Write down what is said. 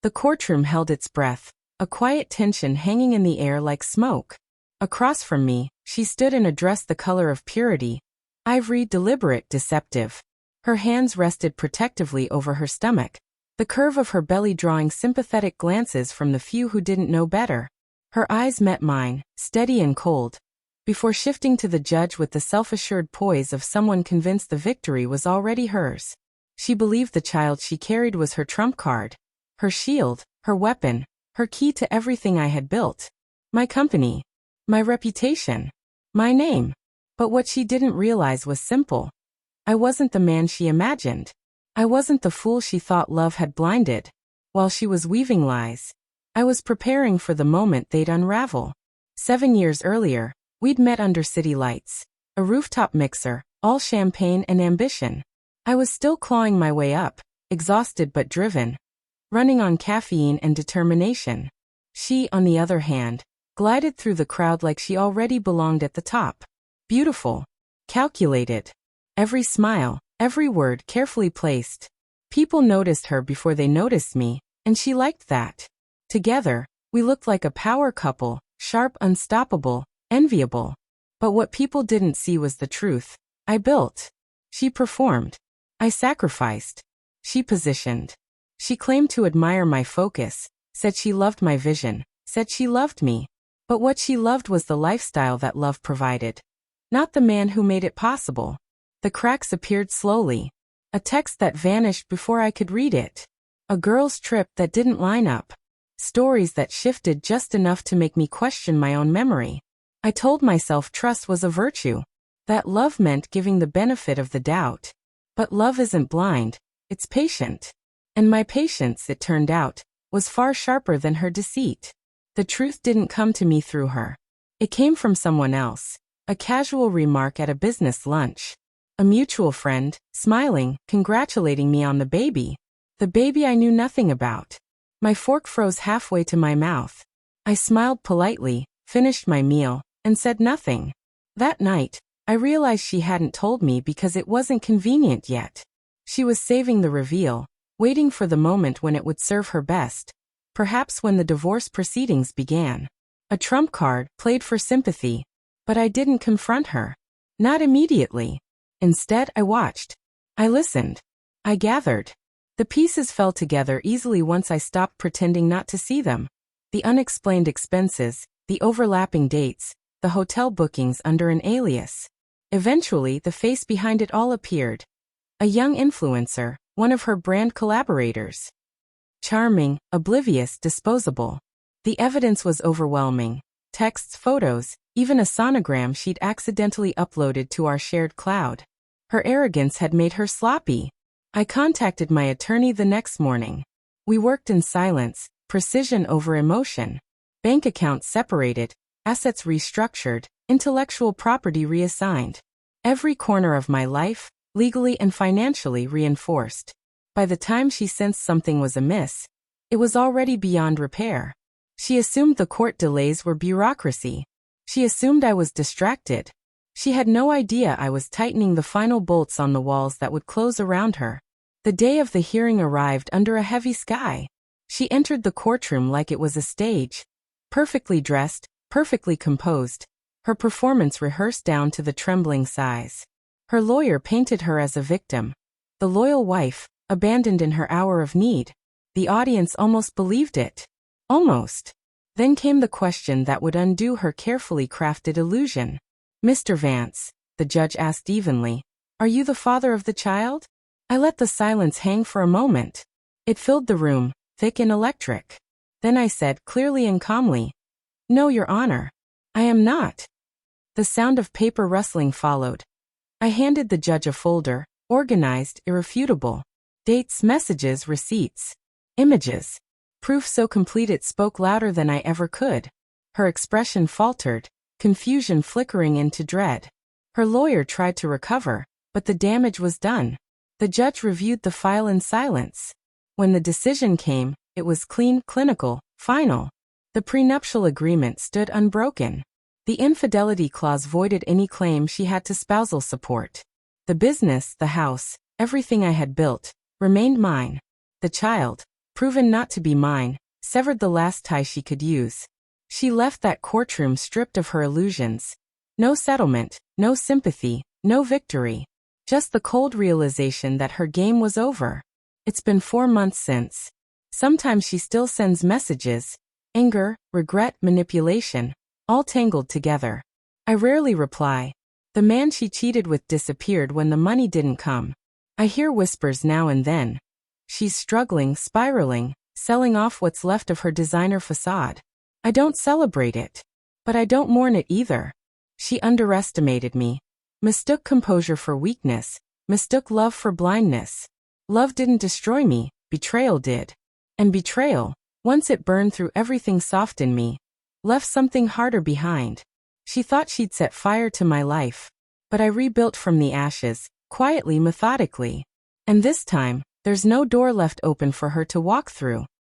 The courtroom held its breath, a quiet tension hanging in the air like smoke. Across from me, she stood in a dress the color of purity, ivory, deliberate, deceptive. Her hands rested protectively over her stomach, the curve of her belly drawing sympathetic glances from the few who didn't know better. Her eyes met mine, steady and cold, before shifting to the judge with the self-assured poise of someone convinced the victory was already hers. She believed the child she carried was her trump card, her shield, her weapon, her key to everything I had built. My company, my reputation, my name. But what she didn't realize was simple. I wasn't the man she imagined. I wasn't the fool she thought love had blinded. While she was weaving lies, I was preparing for the moment they'd unravel. 7 years earlier, we'd met under city lights, a rooftop mixer, all champagne and ambition. I was still clawing my way up, exhausted but driven, running on caffeine and determination. She, on the other hand, glided through the crowd like she already belonged at the top. Beautiful, calculated. Every smile, every word carefully placed. People noticed her before they noticed me, and she liked that. Together, we looked like a power couple, sharp, unstoppable, enviable. But what people didn't see was the truth. I built. She performed. I sacrificed. She positioned. She claimed to admire my focus, said she loved my vision, said she loved me. But what she loved was the lifestyle that love provided, not the man who made it possible. The cracks appeared slowly. A text that vanished before I could read it. A girl's trip that didn't line up. Stories that shifted just enough to make me question my own memory. I told myself trust was a virtue, that love meant giving the benefit of the doubt. But love isn't blind, it's patient. And my patience, it turned out, was far sharper than her deceit. The truth didn't come to me through her. It came from someone else, a casual remark at a business lunch. A mutual friend, smiling, congratulating me on the baby I knew nothing about. My fork froze halfway to my mouth. I smiled politely, finished my meal, and said nothing. That night, I realized she hadn't told me because it wasn't convenient yet. She was saving the reveal, waiting for the moment when it would serve her best, perhaps when the divorce proceedings began. A trump card, played for sympathy, but I didn't confront her. Not immediately. Instead, I watched. I listened. I gathered. The pieces fell together easily once I stopped pretending not to see them. The unexplained expenses, the overlapping dates, the hotel bookings under an alias. Eventually, the face behind it all appeared. A young influencer, one of her brand collaborators. Charming, oblivious, disposable. The evidence was overwhelming. Texts, photos, even a sonogram she'd accidentally uploaded to our shared cloud. Her arrogance had made her sloppy. I contacted my attorney the next morning. We worked in silence, precision over emotion. Bank accounts separated, assets restructured, intellectual property reassigned. Every corner of my life, legally and financially, reinforced. By the time she sensed something was amiss, it was already beyond repair. She assumed the court delays were bureaucracy. She assumed I was distracted. She had no idea I was tightening the final bolts on the walls that would close around her. The day of the hearing arrived under a heavy sky. She entered the courtroom like it was a stage. Perfectly dressed, perfectly composed. Her performance rehearsed down to the trembling sighs. Her lawyer painted her as a victim. The loyal wife, abandoned in her hour of need. The audience almost believed it. Almost. Then came the question that would undo her carefully crafted illusion. Mr. Vance, the judge asked evenly, are you the father of the child? I let the silence hang for a moment. It filled the room, thick and electric. Then I said clearly and calmly, no, Your Honor. I am not. The sound of paper rustling followed. I handed the judge a folder, organized, irrefutable. Dates, messages, receipts. Images. Proof so complete it spoke louder than I ever could. Her expression faltered, confusion flickering into dread. Her lawyer tried to recover, but the damage was done. The judge reviewed the file in silence. When the decision came, it was clean, clinical, final. The prenuptial agreement stood unbroken. The infidelity clause voided any claim she had to spousal support. The business, the house, everything I had built, remained mine. The child, proven not to be mine, severed the last tie she could use. She left that courtroom stripped of her illusions. No settlement, no sympathy, no victory. Just the cold realization that her game was over. It's been 4 months since. Sometimes she still sends messages. Anger, regret, manipulation, all tangled together. I rarely reply. The man she cheated with disappeared when the money didn't come. I hear whispers now and then. She's struggling, spiraling, selling off what's left of her designer facade. I don't celebrate it. But I don't mourn it either. She underestimated me. Mistook composure for weakness. Mistook love for blindness. Love didn't destroy me, betrayal did. And betrayal, once it burned through everything soft in me, left something harder behind. She thought she'd set fire to my life. But I rebuilt from the ashes, quietly, methodically. And this time, there's no door left open for her to walk through.